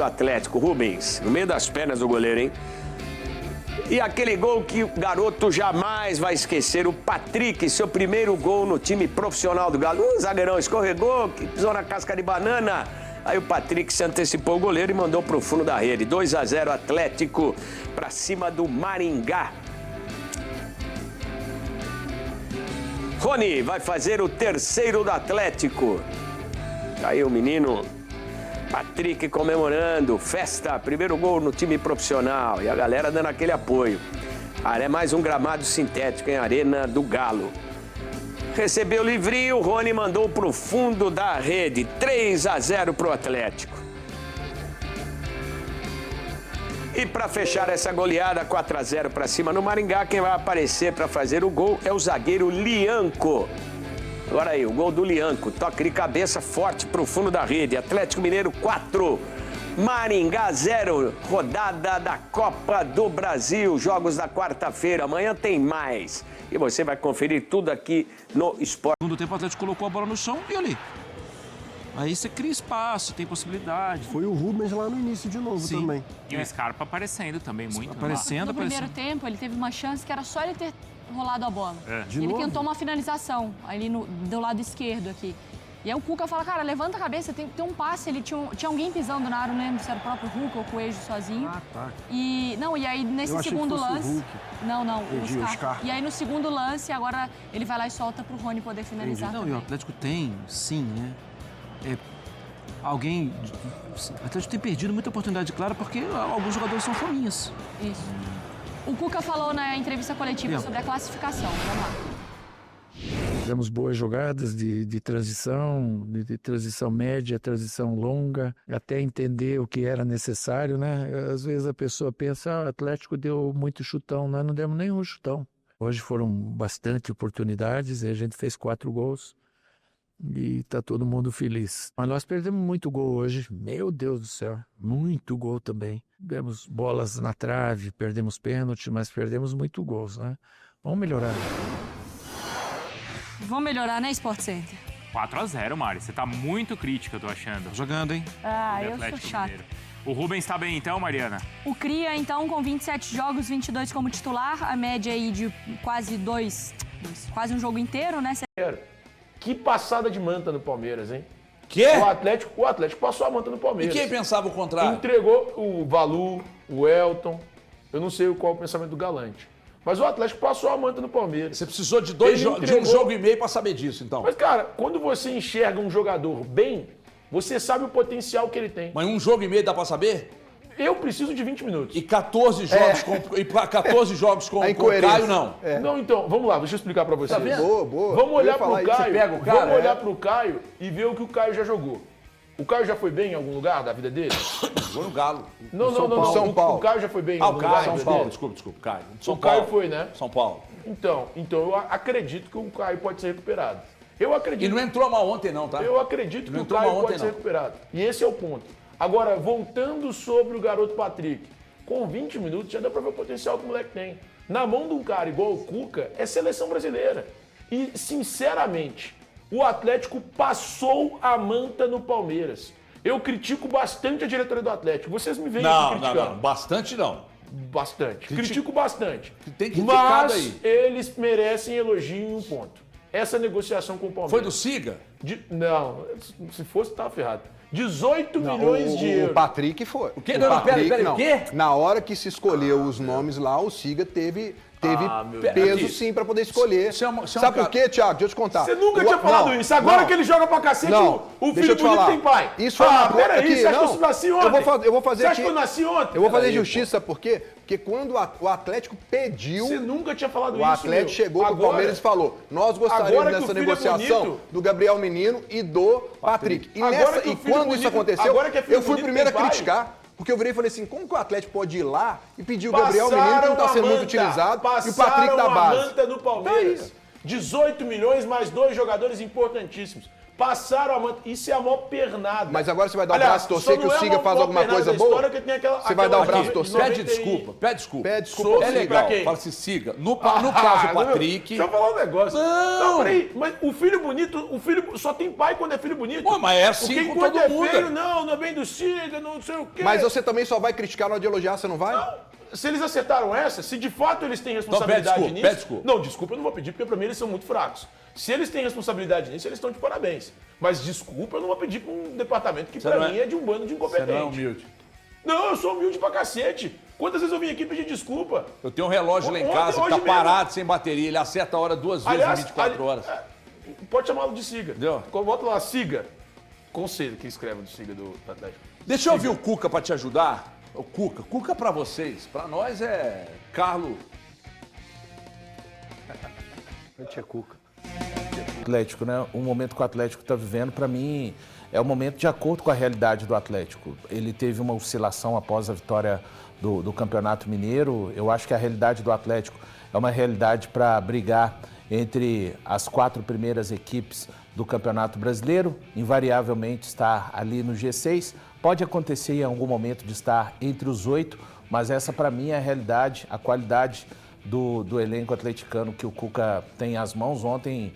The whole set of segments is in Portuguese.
do Atlético, Rubens. No meio das pernas do goleiro, hein? E aquele gol que o garoto jamais vai esquecer, o Patrick, seu primeiro gol no time profissional do Galo. O zagueirão escorregou, que pisou na casca de banana. Aí o Patrick se antecipou o goleiro e mandou pro fundo da rede. 2-0 Atlético pra cima do Maringá. Rony vai fazer o terceiro do Atlético. Aí o menino Patrick comemorando, festa, primeiro gol no time profissional. E a galera dando aquele apoio. É mais um gramado sintético em Arena do Galo. Recebeu o livrinho, o Rony mandou pro fundo da rede. 3-0 pro Atlético. E para fechar essa goleada, 4-0 para cima no Maringá, quem vai aparecer para fazer o gol é o zagueiro Lianco. Agora aí, o gol do Lianco, toque de cabeça forte pro fundo da rede. Atlético Mineiro 4, Maringá 0, rodada da Copa do Brasil, jogos da quarta-feira. Amanhã tem mais. E você vai conferir tudo aqui no Sport. No segundo tempo, o Atlético colocou a bola no chão e ali. Aí você cria espaço, tem possibilidade. Foi o Rubens lá no início de novo também. E o Scarpa aparecendo também muito. Aparecendo. No primeiro tempo, ele teve uma chance que era só ele ter rolado a bola. Ele tentou uma finalização ali do lado esquerdo aqui. E aí o Cuca fala, cara, levanta a cabeça, tem um passe, ele tinha alguém pisando na área, não lembro se era o próprio Hulk ou o Coelho sozinho. Ah, tá. E aí nesse segundo lance... Não, Entendi, o Scarpa. E aí no segundo lance, agora ele vai lá e solta pro Rony poder finalizar. Não, e o Atlético tem, sim, né? O Atlético tem perdido muita oportunidade, claro, porque alguns jogadores são fominhas. Isso. O Cuca falou na entrevista coletiva sobre a classificação. Vamos lá. Fizemos boas jogadas de transição, de transição média, transição longa, até entender o que era necessário, né? Às vezes a pessoa pensa, o Atlético deu muito chutão, nós não demos nenhum chutão. Hoje foram bastante oportunidades e a gente fez 4 gols e está todo mundo feliz. Mas nós perdemos muito gol hoje, meu Deus do céu, muito gol também. Demos bolas na trave, perdemos pênalti, mas perdemos muito gols, né? Vamos melhorar. Vamos melhorar, né, Sport Center? 4-0, Mari. Você tá muito crítica, eu tô achando. Tá jogando, hein? Eu sou chata. O Rubens tá bem então, Mariana? O Cria, então, com 27 jogos, 22 como titular, a média aí de quase um jogo inteiro, né? Que passada de manta no Palmeiras, hein? Quê? O Atlético passou a manta no E Palmeiras. quem pensava o contrário? Entregou o Valu, o Elton. Eu não sei qual é o pensamento do Galante. Mas o Atlético passou a manta no Palmeiras. Você precisou de um jogo e meio para saber disso, então. Mas, cara, quando você enxerga um jogador bem, você sabe o potencial que ele tem. Mas um jogo e meio dá para saber? Eu preciso de 20 minutos. E 14 jogos com o Caio, não. Não, então, vamos lá, deixa eu explicar pra vocês. Tá vendo? Boa. Vamos olhar pro Caio. Você pega o cara, vamos olhar pro Caio e ver o que o Caio já jogou. O Caio já foi bem em algum lugar da vida dele? Jogou no Galo. Não. São Paulo. O Caio já foi bem em O algum lugar da Caio, vida São Paulo, dele? desculpa, Caio. O Caio foi, né? São Paulo. Então eu acredito que o Caio pode ser recuperado. Eu acredito. E não entrou mal ontem não, tá? Eu acredito que Não o entrou Caio mal pode ontem, ser não. recuperado. E esse é o ponto. Agora, voltando sobre o garoto Patrick. Com 20 minutos já dá pra ver o potencial que o moleque tem. Na mão de um cara igual o Cuca, é seleção brasileira. E, sinceramente, o Atlético passou a manta no Palmeiras. Eu critico bastante a diretoria do Atlético. Vocês me veem aqui criticando. Não. Bastante não. Bastante. Critico bastante. Tem criticado Mas aí. eles merecem elogio em um ponto. Essa negociação com o Palmeiras. Foi do Siga? Não, se fosse, tava ferrado. 18 milhões de euros. O Patrick foi. O quê? Não, pera, o quê? Na hora que se escolheu os nomes lá, o Siga teve peso sim pra poder escolher. Sabe por quê, Thiago? Deixa eu te contar. Você nunca tinha falado isso. Agora que ele joga pra cacete, o filho bonito tem pai. Isso foi uma peraí, aqui, você acha que não. eu nasci ontem? Eu vou fazer Você aqui. acha que eu nasci ontem? Eu vou fazer justiça, sabe por quê? Porque quando o Atlético pediu... Você nunca tinha falado isso, O Atlético chegou pro Palmeiras e falou, nós gostaríamos dessa negociação do Gabriel Menino e do Patrick. E quando isso aconteceu, eu fui o primeiro a criticar. Porque eu virei e falei assim, como que o Atlético pode ir lá e pedir o Gabriel Menino que não está sendo muito utilizado e o Patrick da base? Manta no Palmeiras. 18 milhões mais 2 jogadores importantíssimos. Passaram a manta. Isso é a maior pernada. Mas agora você vai dar um braço torcer que o Siga faz alguma coisa boa? Você vai dar um braço torcer? Pede desculpa. Pede desculpa. É legal. Fala assim, Siga. No caso do Patrick... Deixa eu falar um negócio. Não, peraí. Mas o filho bonito, só tem pai quando é filho bonito. Pô, mas é assim com todo mundo. Feio, não é bem do Siga, não sei o quê. Mas você também só vai criticar na hora de elogiar, você não vai? Não. Se eles acertaram essa, se de fato eles têm responsabilidade nisso... Pede desculpa. Não, desculpa eu não vou pedir, porque pra mim eles são muito fracos. Se eles têm responsabilidade nisso, eles estão de parabéns. Mas desculpa eu não vou pedir pra um departamento que pra mim é de um bando de incompetentes. Você não é humilde. Não, eu sou humilde pra cacete. Quantas vezes eu vim aqui pedir desculpa? Eu tenho um relógio lá em casa que tá parado, sem bateria. Ele acerta a hora 2 vezes em 24 horas. Pode chamá-lo de Siga. Entendeu? Bota lá, Siga. Conselho que escreve do Siga do Atlético. Deixa eu ouvir o Cuca pra te ajudar. O Cuca. Cuca pra vocês. Pra nós é Carlos. É Cuca. Atlético, né? O momento que o Atlético está vivendo, para mim, é um momento de acordo com a realidade do Atlético. Ele teve uma oscilação após a vitória do Campeonato Mineiro. Eu acho que a realidade do Atlético é uma realidade para brigar entre as 4 primeiras equipes do Campeonato Brasileiro, invariavelmente estar ali no G6. Pode acontecer em algum momento de estar entre os 8, mas essa para mim é a realidade, a qualidade do elenco atleticano que o Cuca tem às mãos. Ontem,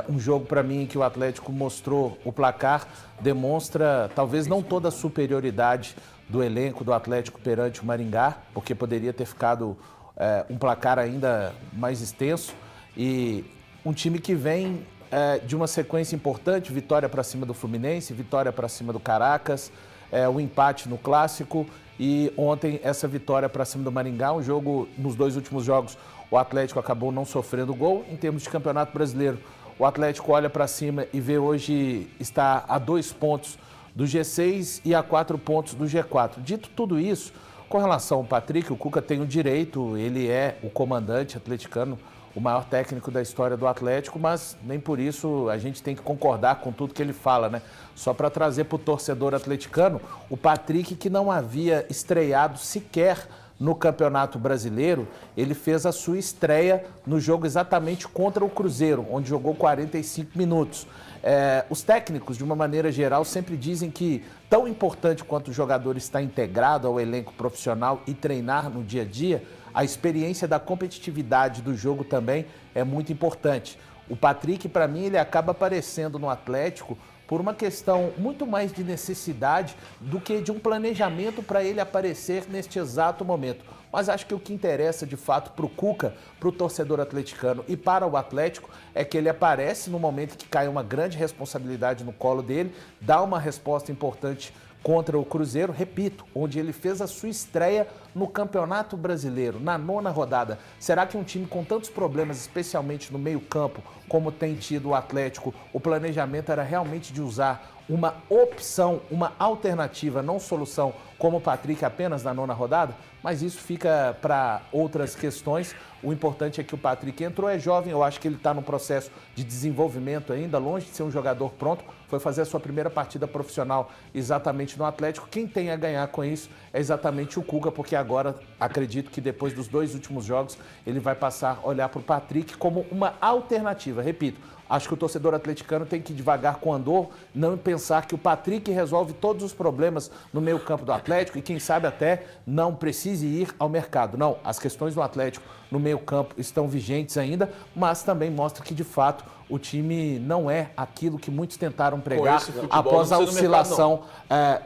um jogo para mim que o Atlético mostrou o placar, demonstra talvez não toda a superioridade do elenco do Atlético perante o Maringá, porque poderia ter ficado um placar ainda mais extenso, e um time que vem de uma sequência importante, vitória para cima do Fluminense, vitória para cima do Caracas, o empate no Clássico e ontem essa vitória para cima do Maringá, um jogo, nos 2 últimos jogos, o Atlético acabou não sofrendo gol. Em termos de Campeonato Brasileiro, o Atlético olha para cima e vê hoje está a 2 pontos do G6 e a 4 pontos do G4. Dito tudo isso, com relação ao Patrick, o Cuca tem o direito, ele é o comandante atleticano, o maior técnico da história do Atlético, mas nem por isso a gente tem que concordar com tudo que ele fala, né? Só para trazer para o torcedor atleticano, o Patrick, que não havia estreado sequer no Campeonato Brasileiro, ele fez a sua estreia no jogo exatamente contra o Cruzeiro, onde jogou 45 minutos. Os técnicos, de uma maneira geral, sempre dizem que tão importante quanto o jogador estar integrado ao elenco profissional e treinar no dia a dia, a experiência da competitividade do jogo também é muito importante. O Patrick, para mim, ele acaba aparecendo no Atlético por uma questão muito mais de necessidade do que de um planejamento para ele aparecer neste exato momento. Mas acho que o que interessa, de fato, para o Cuca, para o torcedor atleticano e para o Atlético, é que ele aparece no momento que cai uma grande responsabilidade no colo dele, dá uma resposta importante contra o Cruzeiro, repito, onde ele fez a sua estreia no Campeonato Brasileiro, na 9ª rodada. Será que um time com tantos problemas, especialmente no meio-campo, como tem tido o Atlético, o planejamento era realmente de usar uma opção, uma alternativa, não solução, como o Patrick apenas na 9ª rodada? Mas isso fica para outras questões. O importante é que o Patrick entrou, é jovem, eu acho que ele está no processo de desenvolvimento ainda, longe de ser um jogador pronto, foi fazer a sua primeira partida profissional exatamente no Atlético. Quem tem a ganhar com isso é exatamente o Cuca, porque agora acredito que depois dos 2 últimos jogos ele vai passar a olhar para o Patrick como uma alternativa. Repito, acho que o torcedor atleticano tem que ir devagar com o andor, não pensar que o Patrick resolve todos os problemas no meio campo do Atlético e quem sabe até não precise ir ao mercado. Não, as questões do Atlético no meio campo estão vigentes ainda, mas também mostra que de fato o time não é aquilo que muitos tentaram pregar após a oscilação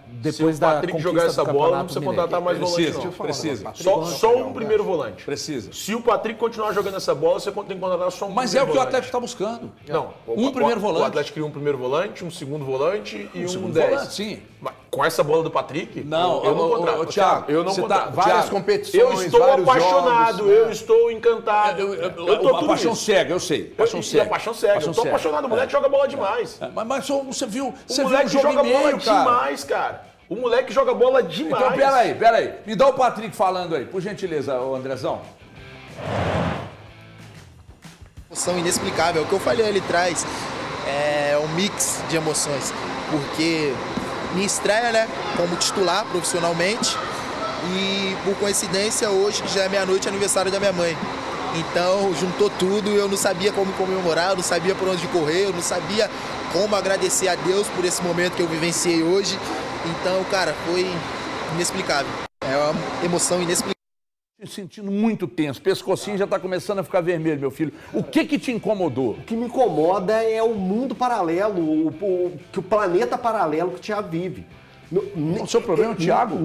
depois da conquista do campeonato. Se o Patrick jogar essa bola, não precisa contratar mais volante, não. Precisa. Só um primeiro volante. Precisa. Se o Patrick continuar jogando essa bola, você tem que contratar só um primeiro volante. Mas é o que o Atlético está buscando. Não. Primeiro volante. O Atlético queria um primeiro volante, um segundo volante e um 10. Volante, sim. Mas com essa bola do Patrick, não, eu não contrato. Thiago, eu não contrato. Várias competições, eu estou apaixonado, eu estou encantado. Eu tô a paixão cega, eu sei. Paixão cega. A paixão cega. Eu tô apaixonado. O moleque joga bola demais. Mas você viu o moleque joga bola demais, cara. O moleque joga bola demais. Então, peraí. Me dá o Patrick falando aí, por gentileza, ô Andrezão. Emoção inexplicável. O que eu falei ali atrás é um mix de emoções. Porque minha estreia, né, como titular profissionalmente, e por coincidência hoje, que já é meia-noite, é aniversário da minha mãe. Então juntou tudo, eu não sabia como comemorar, eu não sabia por onde correr, eu não sabia como agradecer a Deus por esse momento que eu vivenciei hoje. Então, cara, foi inexplicável. É uma emoção inexplicável. Sentindo muito tenso, pescocinho já tá começando a ficar vermelho, meu filho. O que te incomodou? O que me incomoda é o mundo paralelo, o planeta paralelo que o Thiago vive. O seu problema é o Thiago?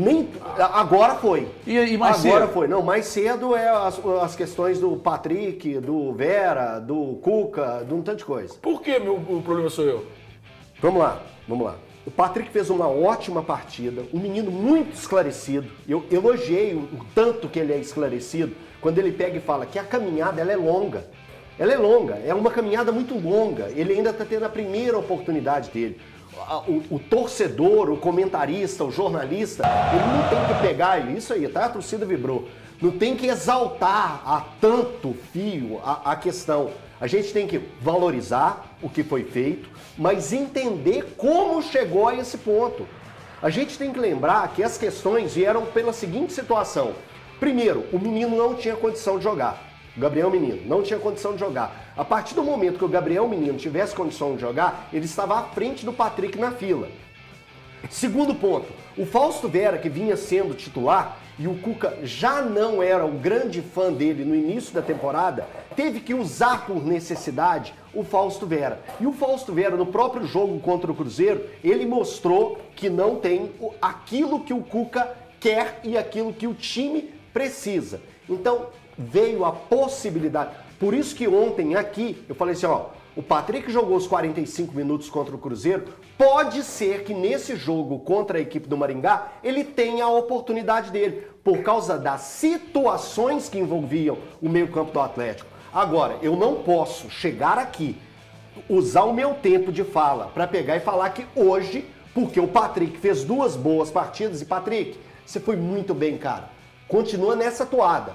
Agora foi. E mais agora cedo? foi. Não, mais cedo é as questões do Patrick, do Vera, do Cuca, de um tanto de coisa. Por que o problema sou eu? Vamos lá. O Patrick fez uma ótima partida, um menino muito esclarecido. Eu elogiei o tanto que ele é esclarecido quando ele pega e fala que a caminhada ela é longa. Ela é longa, é uma caminhada muito longa. Ele ainda está tendo a primeira oportunidade dele. O torcedor, o comentarista, o jornalista, ele não tem que pegar isso aí, tá? A torcida vibrou. Não tem que exaltar a tanto fio a questão. A gente tem que valorizar o que foi feito, mas entender como chegou a esse ponto. A gente tem que lembrar que as questões vieram pela seguinte situação. Primeiro, o menino não tinha condição de jogar. O Gabriel Menino não tinha condição de jogar. A partir do momento que o Gabriel Menino tivesse condição de jogar, ele estava à frente do Patrick na fila. Segundo ponto, o Fausto Vera, que vinha sendo titular, e o Cuca já não era um grande fã dele no início da temporada, teve que usar por necessidade o Fausto Vera. E o Fausto Vera, no próprio jogo contra o Cruzeiro, ele mostrou que não tem aquilo que o Cuca quer e aquilo que o time precisa. Então, veio a possibilidade. Por isso que ontem aqui, eu falei assim, ó, o Patrick jogou os 45 minutos contra o Cruzeiro, pode ser que nesse jogo contra a equipe do Maringá, ele tenha a oportunidade dele, por causa das situações que envolviam o meio-campo do Atlético. Agora, eu não posso chegar aqui, usar o meu tempo de fala para pegar e falar que hoje, porque o Patrick fez 2 boas partidas, e Patrick, você foi muito bem, cara. Continua nessa toada.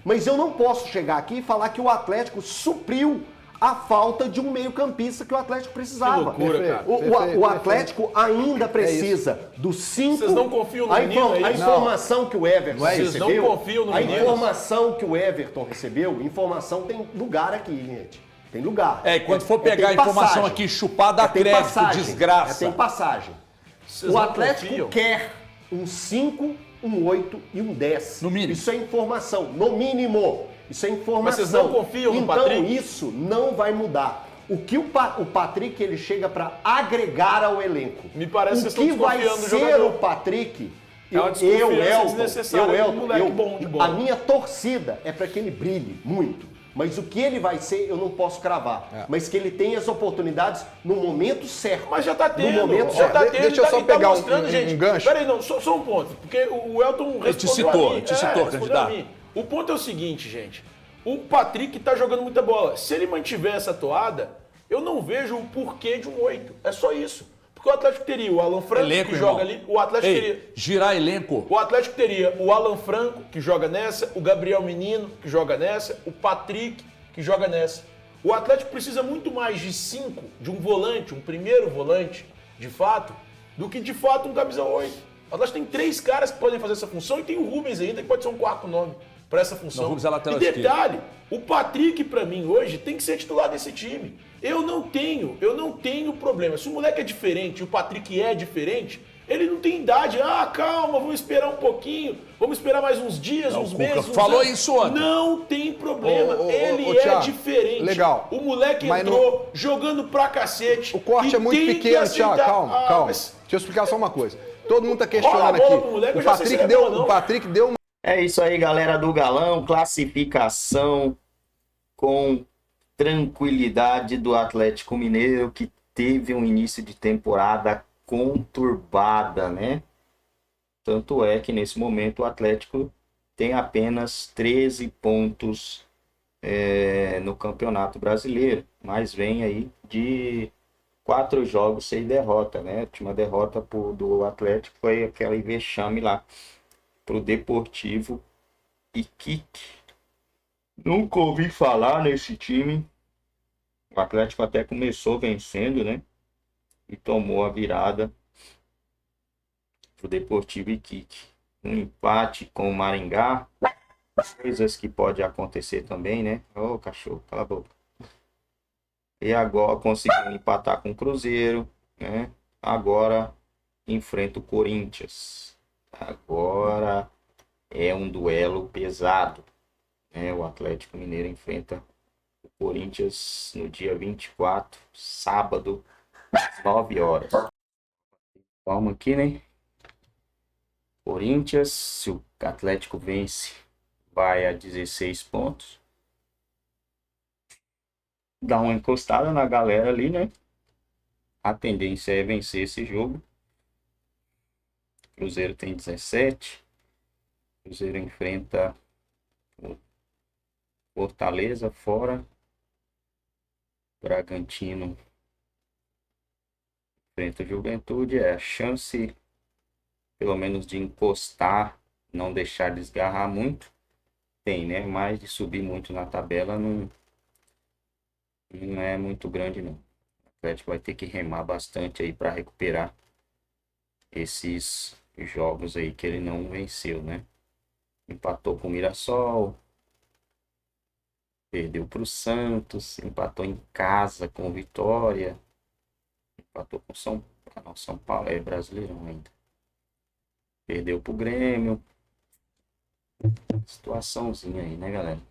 Mas eu não posso chegar aqui e falar que o Atlético supriu a falta de um meio-campista que o Atlético precisava. Que loucura, cara. O Atlético ainda precisa dos 5... Vocês não confiam no menino, é A isso? informação que o Everton recebeu... Vocês não confiam no menino? A informação que o Everton recebeu, informação tem lugar aqui, gente. Tem lugar. E quando for pegar a informação aqui, chupar, dá crédito, desgraça. Tem passagem. O Atlético quer um 5, um 8 e um 10. No mínimo. Isso é informação, no mínimo. Isso é informação. Mas vocês não confiam no Patrick? Então isso não vai mudar. O que o Patrick ele chega para agregar ao elenco. Me parece que vocês estão desconfiando do jogador. O que vai ser o Patrick? A minha torcida é para que ele brilhe muito. Mas o que ele vai ser, eu não posso cravar. Mas que ele tenha as oportunidades no momento certo. Mas já tá tendo. No momento já certo. tá tendo. Deixa eu só pegar um gancho. Peraí, não, só um ponto. Porque o Elton respondeu a mim. Te citou, candidato. O ponto é o seguinte, gente. O Patrick tá jogando muita bola. Se ele mantiver essa toada, eu não vejo o porquê de um 8. É só isso. Porque o Atlético teria o Alan Franco, que joga ali. O Atlético teria... Girar elenco. O Atlético teria o Alan Franco, que joga nessa, o Gabriel Menino, que joga nessa, o Patrick, que joga nessa. O Atlético precisa muito mais de 5, de um volante, um primeiro volante, de fato, do que de fato um camisa 8. O Atlético tem 3 caras que podem fazer essa função e tem o Rubens ainda, que pode ser um 4º nome para essa função. Não, Rubens é lateral e detalhe, o Patrick, para mim, hoje, tem que ser titular desse time. Eu não tenho problema. Se o moleque é diferente, o Patrick é diferente, ele não tem idade. Calma, vamos esperar um pouquinho, vamos esperar mais uns dias, uns meses. Falou isso ontem. Não tem problema, ele é Thiago, diferente. Legal. O moleque entrou jogando pra cacete. O corte é muito pequeno, Thiago, calma. Deixa eu explicar só uma coisa. Todo mundo tá questionando aqui. O Patrick deu uma... É isso aí, galera do Galão. Classificação com tranquilidade do Atlético Mineiro, que teve um início de temporada conturbada, né? Tanto é que nesse momento o Atlético tem apenas 13 pontos no Campeonato Brasileiro, mas vem aí de 4 jogos sem derrota, né? A última derrota do Atlético foi aquela vexame lá pro Deportivo Iquique. Nunca ouvi falar nesse time. O Atlético até começou vencendo, né? E tomou a virada pro Deportivo Iquique. Um empate com o Maringá. Coisas que pode acontecer também, né? Ô, cachorro, cala a boca. E agora conseguiu empatar com o Cruzeiro, né? Agora enfrenta o Corinthians. Agora é um duelo pesado, né? O Atlético Mineiro enfrenta o Corinthians no dia 24, sábado, às 9 horas. Vamos aqui, né? Corinthians, se o Atlético vence, vai a 16 pontos. Dá uma encostada na galera ali, né? A tendência é vencer esse jogo. Cruzeiro tem 17. Cruzeiro enfrenta o Fortaleza fora. Bragantino enfrenta o Juventude. É a chance, pelo menos, de encostar, não deixar desgarrar muito. Tem, né? Mas de subir muito na tabela não é muito grande, não. O Atlético vai ter que remar bastante aí para recuperar esses jogos aí que ele não venceu, né? Empatou com o Mirassol, perdeu para o Santos, empatou em casa com o Vitória, empatou com São Paulo, é Brasileirão ainda. Perdeu para o Grêmio. Situaçãozinha aí, né, galera?